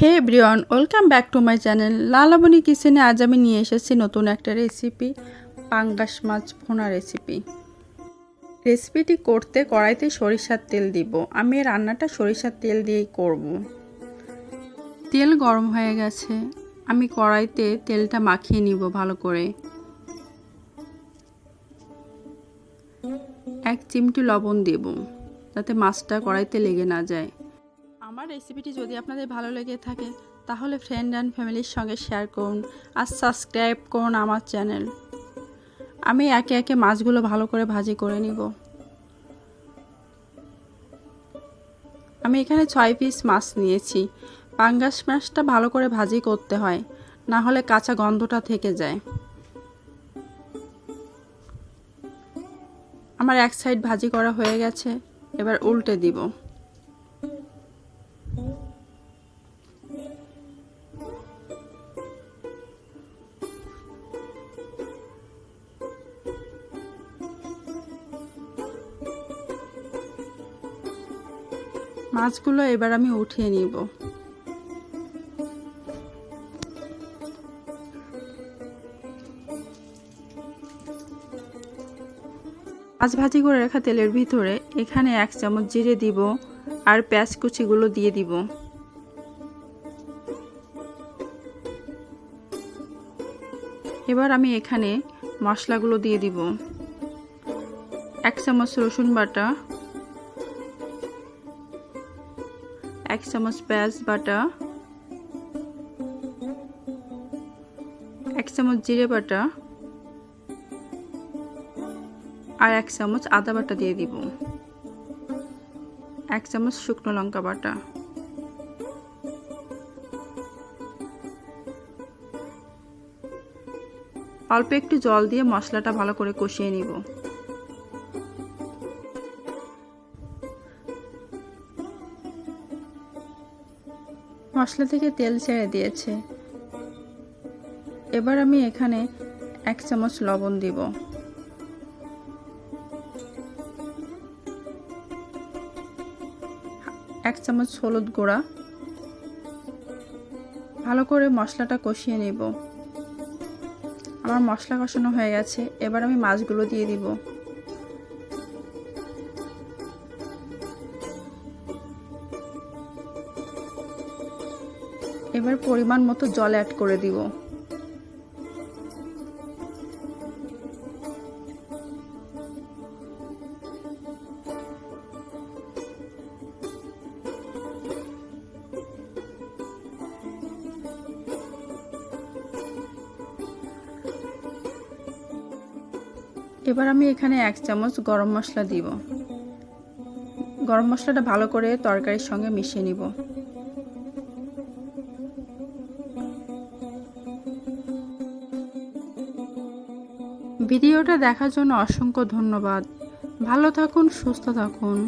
Hey everyone, welcome back to my channel Lalabani কিচেনে। আজ আমি নিয়ে এসেছি নতুন একটা রেসিপি, পাঙ্গাস মাছ ভুনা রেসিপি। রেসিপিটি করতে কড়াইতে সরিষার তেল দিব। আমি রান্নাটা সরিষার তেল দিয়েই করব। তেল গরম হয়ে গেছে, আমি কড়াইতে তেলটা মাখিয়ে নিব ভালো করে। 1 চিমটি লবণ দেব যাতে মাছটা কড়াইতে লেগে না যায়। আমার রেসিপিটি যদি আপনাদের ভালো লেগে থাকে তাহলে ফ্রেন্ড অ্যান্ড ফ্যামিলির সঙ্গে শেয়ার করুন আর সাবস্ক্রাইব করুন আমার চ্যানেল। আমি একে একে মাছগুলো ভালো করে ভাজি করে নিব। আমি এখানে 6 পিস মাছ নিয়েছি। পাঙ্গাস মাছটা ভালো করে ভাজি করতে হয়, না হলে কাঁচা গন্ধটা থেকে যায়। আমার এক সাইড ভাজি করা হয়ে গেছে, এবার উল্টে দিব। মাছগুলো এবার আমি উঠিয়ে নিব। মাছ ভাজি করে রাখা তেলের ভিতরে এখানে 1 চামচ জিরে দিব আর পেঁয়াজ কুচিগুলো দিয়ে দিব। এবার আমি এখানে মশলাগুলো দিয়ে দিব। 1 চামচ রসুন বাটা, 1 চামচ পেঁয়াজ বাটা, 1 চামচ জিরে বাটা আর 1 চামচ আদা বাটা দিয়ে দিব। 1 চামচ শুকনো লঙ্কা বাটা। অল্প একটু জল দিয়ে মশলাটা ভালো করে কষিয়ে নিব। মশলা থেকে তেল ছেড়ে দিয়েছে। এবার আমি এখানে 1 চামচ লবণ দিব। এক চামচ হলুদ গুঁড়া। ভালো করে মশলাটা কষিয়ে নেব। আমার মশলা কষানো হয়ে গেছে, এবার আমি মাছগুলো দিয়ে দিব। এবার পরিমাণ মতো জল অ্যাড করে দিব। এবার আমি এখানে 1 চামচ গরম মশলা দিব। গরম মশলাটা ভালো করে তরকারির সঙ্গে মিশিয়ে নিব। ভিডিওটা দেখার জন্য অসংখ্য ধন্যবাদ। ভালো থাকুন, সুস্থ থাকুন।